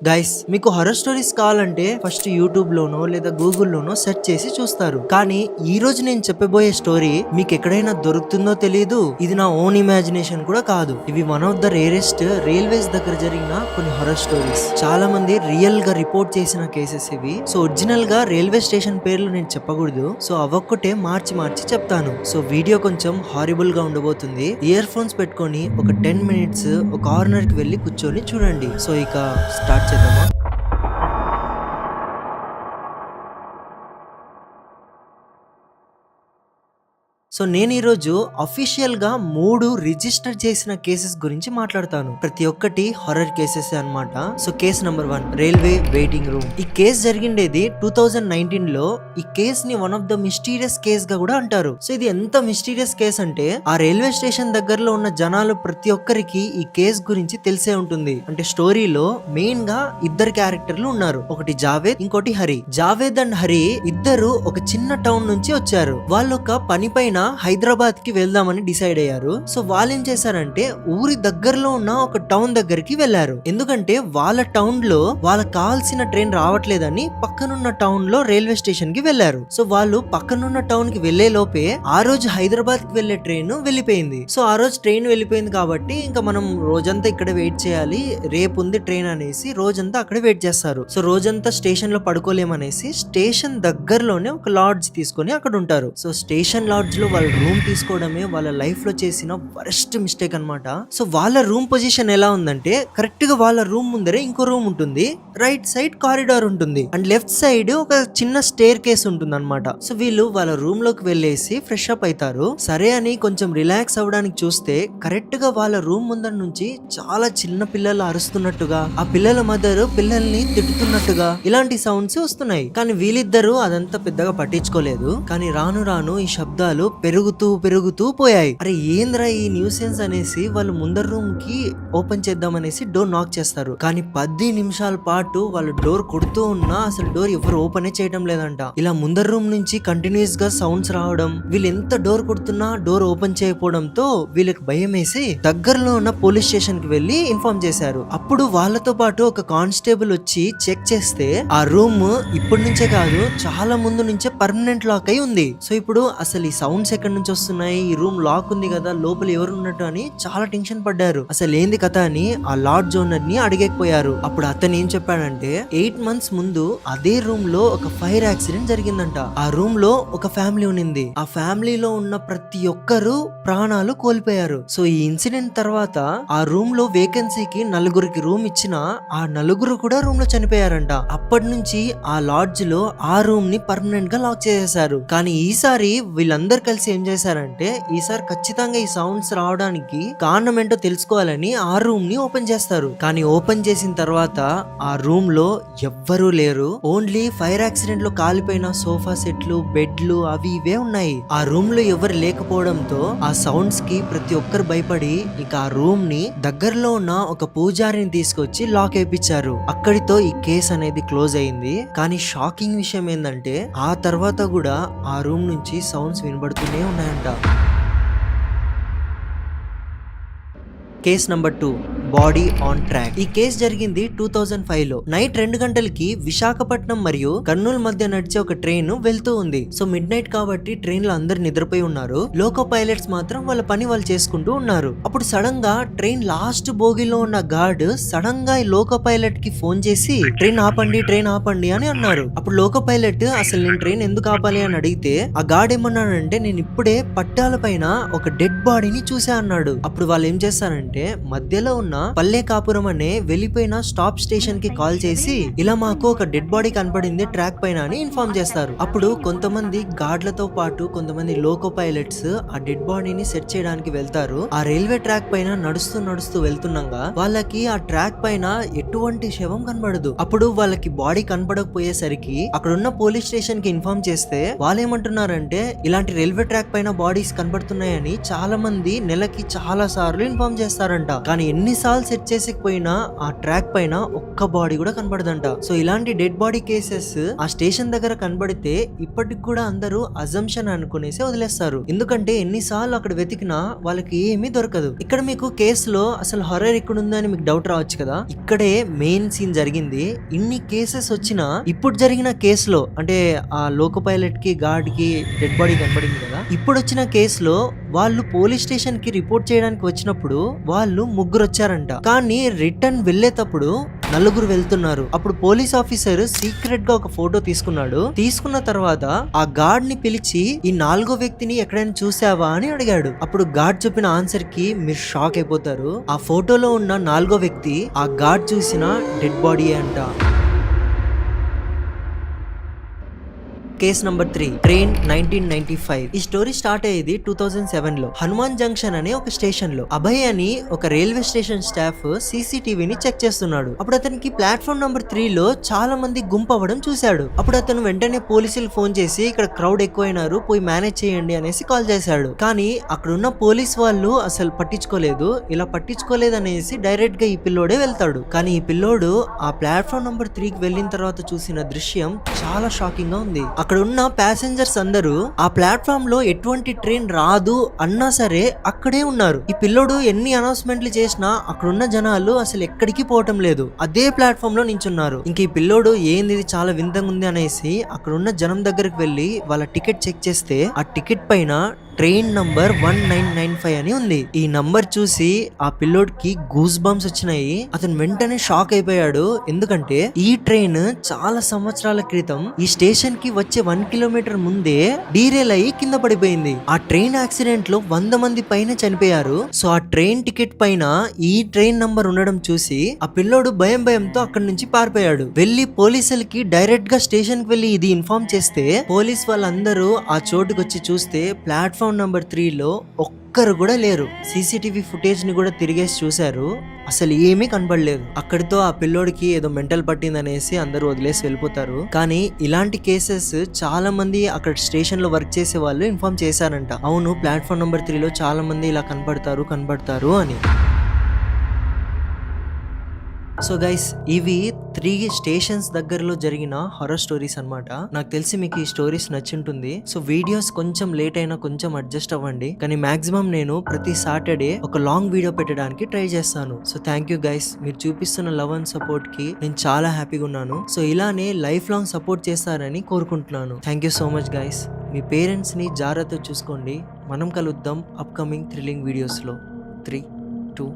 Guys, మీకు horror stories కావాలంటే first YouTube లోనో లేదా గూగుల్లోనో సెర్చ్ చేసి చూస్తారు. కానీ ఈ రోజు నేను చెప్పబోయే స్టోరీ మీకు ఎక్కడైనా దొరుకుతుందో తెలియదు. ఇది నా ఓన్ ఇమాజినేషన్ కూడా కాదు. ఇవి one of the rarest railways దగ్గర జరిగిన కొన్ని హర్రర్ స్టోరీస్. చాలా మంది రియల్ గా రిపోర్ట్ చేసిన కేసెస్ ఇవి. సో ఒరిజినల్ గా రైల్వే స్టేషన్ పేర్లు నేను చెప్పకూడదు. సో అవొక్కటే మార్చి చెప్తాను. సో వీడియో కొంచెం హారిబుల్ గా ఉండబోతుంది. ఇయర్ ఫోన్స్ పెట్టుకొని ఒక 10 minutes ఒక కార్నర్ కి వెళ్ళి కూర్చొని చూడండి. సో ఇక స్టార్ట్ చేద్దామా? సో నేను ఈరోజు అఫీషియల్ గా 3 రిజిస్టర్ చేసిన కేసెస్ గురించి మాట్లాడతాను. ప్రతి ఒక్కటి హారర్ కేసెస్ అన్నమాట. So case number 1, railway waiting room. ఈ కేసు జరిగిండేది 2019 లో. ఈ కేస్ ని one of the mysterious case గా కూడా అంటారు. సో ఇది ఎంత మిస్టీరియస్ కేస్ అంటే ఆ రైల్వే స్టేషన్ దగ్గరలో ఉన్న జనాలు ప్రతి ఒక్కరికి ఈ కేస్ గురించి తెలిసే ఉంటుంది. అంటే స్టోరీలో మెయిన్ గా 2 క్యారెక్టర్లు ఉన్నారు. ఒకటి జావేద్, ఇంకోటి హరి. జావేద్ అండ్ హరి ఇద్దరు ఒక చిన్న టౌన్ నుంచి వచ్చారు. వాళ్ళు ఒక పని పైన హైదరాబాద్ కి వెళ్దామని డిసైడ్ అయ్యారు. సో వాళ్ళు ఏం చేశారంటే ఊరి దగ్గరలో ఉన్న ఒక టౌన్ దగ్గరికి వెళ్లారు. ఎందుకంటే వాళ్ళ టౌన్ లో వాళ్ళకి కావాల్సిన ట్రైన్ రావట్లేదని పక్కనున్న టౌన్ లో రైల్వే స్టేషన్ కి వెళ్లారు. సో వాళ్ళు పక్కనున్న టౌన్ కి వెళ్లే లోపే ఆ రోజు హైదరాబాద్ కి వెళ్లే ట్రైన్ వెళ్ళిపోయింది. సో ఆ రోజు ట్రైన్ వెళ్ళిపోయింది కాబట్టి ఇంకా మనం రోజంతా ఇక్కడ వెయిట్ చేయాలి, రేపు ఉంది ట్రైన్ అనేసి రోజంతా అక్కడ వెయిట్ చేస్తారు. సో రోజంతా స్టేషన్ లో పడుకోలేమనేసి స్టేషన్ దగ్గరలోనే ఒక లాడ్జ్ తీసుకొని అక్కడ ఉంటారు. సో స్టేషన్ లాడ్జ్ లో వాళ్ళ రూమ్ తీసుకోవడమే వాళ్ళ లైఫ్ లో చేసిన వరస్ట్ మిస్టేక్ అన్నమాట. సో వాళ్ళ రూమ్ పొజిషన్ ఎలా ఉందంటే కరెక్ట్ గా వాళ్ళ రూమ్ ముందరే ఇంకో రూమ్ ఉంటుంది, రైట్ సైడ్ కారిడార్ ఉంటుంది అండ్ లెఫ్ట్ సైడ్ ఒక చిన్న స్టేర్ కేస్ ఉంటుంది అనమాట. సో వీళ్ళు వాళ్ళ రూమ్ లోకి వెళ్ళేసి ఫ్రెష్ అప్ అవుతారు. సరే అని కొంచెం రిలాక్స్ అవ్వడానికి చూస్తే కరెక్ట్ గా వాళ్ళ రూమ్ ముందర నుంచి చాలా చిన్న పిల్లలు అరుస్తున్నట్టుగా, ఆ పిల్లల మదర్ పిల్లల్ని తిట్టుతున్నట్టుగా ఇలాంటి సౌండ్స్ వస్తున్నాయి. కానీ వీళ్ళిద్దరూ అదంతా పెద్దగా పట్టించుకోలేదు. కానీ రాను రాను ఈ శబ్దాలు పెరుగుతూ పోయాయి. అరే ఏంద్రా ఈ న్యూసెన్స్ అనేసి వాళ్ళు ముందర రూమ్ కి ఓపెన్ చేద్దామనేసి డోర్ నాక్ చేస్తారు. కానీ 10 నిమిషాల పాటు వాళ్ళు డోర్ కొడుతూ ఉన్నా అసలు డోర్ ఎవరు ఓపెన్ చేయడం లేదంట. ఇలా ముందర రూమ్ నుంచి కంటిన్యూస్ గా సౌండ్స్ రావడం, వీళ్ళు ఎంత డోర్ కొడుతున్నా డోర్ ఓపెన్ చేయకపోవడంతో వీళ్ళకి భయం వేసి దగ్గరలో ఉన్న పోలీస్ స్టేషన్ కి వెళ్లి ఇన్ఫార్మ్ చేశారు. అప్పుడు వాళ్ళతో పాటు ఒక కానిస్టేబుల్ వచ్చి చెక్ చేస్తే ఆ రూమ్ ఇప్పటి నుంచే కాదు చాలా ముందు నుంచే పర్మనెంట్ లాక్ అయి ఉంది. సో ఇప్పుడు అసలు ఈ సౌండ్స్ ఎక్కడి నుంచి వస్తున్నాయి, ఈ రూమ్ లాక్ ఉంది కదా, లోపల ఎవరు ఉన్నట్టు అని చాలా టెన్షన్ పడ్డారు. అసలు ఏంది కథ అని ఆ లాడ్జ్ ఓనర్ ని అడిగేకపోయారు. అప్పుడు అతను ఏం చెప్పాడంటే 8 months ముందు అదే రూమ్ లో ఒక ఫైర్ యాక్సిడెంట్ జరిగిందంట. ఆ రూమ్ లో ఒక ఫ్యామిలీ ఉన్నింది. ఆ ఫ్యామిలీలో ఉన్న ప్రతి ఒక్కరు ప్రాణాలు కోల్పోయారు. సో ఈ ఇన్సిడెంట్ తర్వాత ఆ రూమ్ లో వేకెన్సీకి 4 రూమ్ ఇచ్చిన ఆ 4 కూడా రూమ్ లో చనిపోయారంట. అప్పటి నుంచి ఆ లాడ్జ్ లో ఆ రూమ్ ని పర్మనెంట్ గా లాక్ చేసేసారు. కానీ ఈసారి వీళ్ళందరూ కలిసి ఏం చేశారంటే ఈసారి ఖచ్చితంగా ఈ సౌండ్స్ రావడానికి కారణం ఏంటో తెలుసుకోవాలని ఆ రూమ్ ని ఓపెన్ చేస్తారు. కానీ ఓపెన్ చేసిన తర్వాత ఆ రూమ్ లో ఎవ్వరూ లేరు. ఓన్లీ ఫైర్ యాక్సిడెంట్ లో కాలిపోయిన సోఫా సెట్లు, బెడ్లు అవి ఇవే ఉన్నాయి. ఆ రూమ్ లో ఎవరు లేకపోవడంతో ఆ సౌండ్స్ కి ప్రతి ఒక్కరు భయపడి ఇక ఆ రూమ్ ని దగ్గరలో ఉన్న ఒక పూజారిని తీసుకొచ్చి లాక్ వేయించారు. అక్కడితో ఈ కేసు అనేది క్లోజ్ అయింది. కానీ షాకింగ్ విషయం ఏంటంటే ఆ తర్వాత కూడా ఆ రూమ్ నుంచి సౌండ్స్ వినబడుతూనే ఉన్నాయంట. Case number 2, body on track. ఈ కేసు జరిగింది 2005 లో. నైట్ 2 గంటలకి విశాఖపట్నం మరియు కర్నూలు మధ్య నడిచే ఒక ట్రైన్ వెళ్తూ ఉంది. సో మిడ్ నైట్ కాబట్టి ట్రైన్ లో అందరు నిద్రపోయి ఉన్నారు. లోకో పైలట్స్ మాత్రం వాళ్ళ పని వాళ్ళు చేసుకుంటూ ఉన్నారు. అప్పుడు సడన్ గా ట్రైన్ లాస్ట్ బోగిలో ఉన్న గార్డ్ సడన్ గా ఈ లోకో పైలట్ కి ఫోన్ చేసి ట్రైన్ ఆపండి అని అన్నారు. అప్పుడు లోకో పైలట్ అసలు నేను ట్రైన్ ఎందుకు ఆపాలి అని అడిగితే ఆ గార్డ్ ఏమన్నాడంటే నేను ఇప్పుడే పట్టాల పైన ఒక డెడ్ బాడీని చూసా అన్నాడు. అప్పుడు వాళ్ళు ఏం చేస్తారంటే మధ్యలో ఉన్న పల్లె కాపురం అనే వెళ్ళిపోయిన స్టాప్ స్టేషన్ కి కాల్ చేసి ఇలా మాకు ఒక డెడ్ బాడీ కనపడింది ట్రాక్ పైన అని ఇన్ఫార్మ్ చేస్తారు. అప్పుడు కొంతమంది గార్డ్లతో పాటు కొంతమంది లోకో పైలట్స్ ఆ డెడ్ బాడీని సెట్ చేయడానికి వెళ్తారు. ఆ రైల్వే ట్రాక్ పైన నడుస్తూ వెళ్తుండగా వాళ్ళకి ఆ ట్రాక్ పైన ఎటువంటి శవం కనబడదు. అప్పుడు వాళ్ళకి బాడీ కనపడకపోయేసరికి అక్కడ ఉన్న పోలీస్ స్టేషన్ కి ఇన్ఫార్మ్ చేస్తే వాళ్ళు ఏమంటున్నారంటే ఇలాంటి రైల్వే ట్రాక్ పైన బాడీస్ కనబడుతున్నాయని చాలా మంది నెలకి చాలా సార్లు ఇన్ఫార్మ్ చేస్తారంట. కానీ ఎన్నిసార్లు ఎన్నిసార్లు సెట్ చేసేకపోయినా ఆ ట్రాక్ పైన ఒక్క బాడీ కూడా కనబడదంట. సో ఇలాంటి డెడ్ బాడీ కేసెస్ ఆ స్టేషన్ దగ్గర కనబడితే ఇప్పటికి కూడా అందరూ అజంప్షన్ అనుకునేసి వదిలేస్తారు. ఎందుకంటే ఎన్నిసార్లు అక్కడ వెతికినా వాళ్ళకి ఏమీ దొరకదు. ఇక్కడ మీకు కేసులో అసలు హారర్ ఎక్కడ ఉందని మీకు డౌట్ రావచ్చు కదా. ఇక్కడే మెయిన్ సీన్ జరిగింది. ఇన్ని కేసెస్ వచ్చినా ఇప్పుడు జరిగిన కేసులో అంటే ఆ లోకో పైలట్ కి గార్డ్ కి డెడ్ బాడీ కనబడింది కదా, ఇప్పుడు వచ్చిన కేసులో వాళ్ళు పోలీస్ స్టేషన్ కి రిపోర్ట్ చేయడానికి వచ్చినప్పుడు వాళ్ళు 3 వచ్చారంట. కానీ రిటర్న్ వెళ్లేటప్పుడు 4 వెళ్తున్నారు. అప్పుడు పోలీస్ ఆఫీసర్ సీక్రెట్ గా ఒక ఫోటో తీసుకున్నాడు. తీసుకున్న తర్వాత ఆ గార్డ్ ని పిలిచి ఈ 4వ వ్యక్తిని ఎక్కడైనా చూసావా అని అడిగాడు. అప్పుడు గార్డ్ చెప్పిన ఆన్సర్ కి మీరు షాక్ అయిపోతారు. ఆ ఫోటోలో ఉన్న 4వ వ్యక్తి ఆ గార్డ్ చూసిన డెడ్ బాడీ అంట. Case number 3 train 1995. ఈ స్టోరీ స్టార్ట్ అయ్యేది 2007 లో హనుమాన్ జంక్షన్ అనే ఒక స్టేషన్ లో. అభయ్ అని ఒక రైల్వే స్టేషన్ స్టాఫ్ సీసీటీవీని చెక్ చేస్తున్నాడు. అప్పుడు అతనికి ప్లాట్ఫామ్ నంబర్ 3 లో చాలా మంది గుంపు అవ్వడం చూశాడు. అప్పుడు అతను వెంటనే పోలీసులు ఫోన్ చేసి ఇక్కడ క్రౌడ్ ఎక్కువైనారు, పోయి మేనేజ్ చేయండి అనేసి కాల్ చేశాడు. కానీ అక్కడ ఉన్న పోలీస్ వాళ్ళు అసలు పట్టించుకోలేదు. ఇలా పట్టించుకోలేదు అనేసి డైరెక్ట్ గా ఈ పిల్లోడే వెళ్తాడు. కానీ ఈ పిల్లోడు ఆ ప్లాట్ఫామ్ నంబర్ 3 కి వెళ్ళిన తర్వాత చూసిన దృశ్యం చాలా షాకింగ్ గా ఉంది. అక్కడ ఉన్న ప్యాసింజర్స్ అందరూ ఆ ప్లాట్ఫామ్ లో ఎటువంటి ట్రైన్ రాదు అన్నా సరే అక్కడే ఉన్నారు. ఈ పిల్లోడు ఎన్ని అనౌన్స్మెంట్లు చేసినా అక్కడున్న జనాలు అసలు ఎక్కడికి పోవటం లేదు, అదే ప్లాట్ఫామ్ లో నించున్నారు. ఇంక ఈ పిల్లోడు ఏంది ఇది చాలా వింతగా ఉంది అనేసి అక్కడున్న జనం దగ్గరికి వెళ్లి వాళ్ళ టికెట్ చెక్ చేస్తే ఆ టికెట్ పైన ట్రైన్ నంబర్ 1995 అని ఉంది. ఈ నంబర్ చూసి ఆ పిల్లోడికి గూస్ బంప్స్ వచ్చినాయి. అతను వెంటనే షాక్ అయిపోయాడు. ఎందుకంటే ఈ ట్రైన్ చాలా సంవత్సరాల క్రితం ఈ స్టేషన్ కి వచ్చే 1 కిలోమీటర్ ముందే డీరేల్ అయ్యి కింద పడిపోయింది. ఆ ట్రైన్ యాక్సిడెంట్ లో 100 మంది పైన చనిపోయారు. సో ఆ ట్రైన్ టికెట్ పైన ఈ ట్రైన్ నంబర్ ఉండడం చూసి ఆ పిల్లోడు భయంతో అక్కడి నుంచి పారిపోయాడు. వెళ్లి పోలీసులకి డైరెక్ట్ గా స్టేషన్ కి వెళ్లి ఇది ఇన్ఫార్మ్ చేస్తే పోలీస్ వాళ్ళందరూ ఆ చోటుకు వచ్చి చూస్తే ప్లాట్ఫామ్ నంబర్ 3 లో ఒక్కరు కూడా లేరు. సీసీటీవీ ఫుటేజ్ ని కూడా తిరిగేసి చూశారు, అసలు ఏమీ కనబడలేదు. అక్కడితో ఆ పిల్లోడికి ఏదో మెంటల్ పట్టిందనేసి అందరూ వదిలేసి వెళ్ళిపోతారు. కానీ ఇలాంటి కేసెస్ చాలా మంది అక్కడ స్టేషన్ లో వర్క్ చేసే వాళ్ళు ఇన్ఫార్మ్ చేశారంట. అవును, ప్లాట్ఫామ్ నంబర్ 3 లో చాలా మంది ఇలా కనబడతారు అని. సో గైస్, ఇవి 3 స్టేషన్స్ దగ్గరలో జరిగిన హారర్ స్టోరీస్ అన్నమాట. నాకు తెలిసి మీకు ఈ స్టోరీస్ నచ్చుంటుంది. సో వీడియోస్ కొంచెం లేట్ అయినా కొంచెం అడ్జస్ట్ అవ్వండి. కానీ మాక్సిమం నేను ప్రతి సాటర్డే ఒక లాంగ్ వీడియో పెట్టడానికి ట్రై చేస్తాను. సో థ్యాంక్ యూ గైస్, మీరు చూపిస్తున్న లవ్ అండ్ సపోర్ట్ కి నేను చాలా హ్యాపీగా ఉన్నాను. సో ఇలానే లైఫ్ లాంగ్ సపోర్ట్ చేస్తారని కోరుకుంటున్నాను. Thank you so much guys. Me parents ని జాగ్రత్తగా చూసుకోండి. మనం కలుద్దాం అప్కమింగ్ థ్రిల్లింగ్ వీడియోస్ లో. 3, 2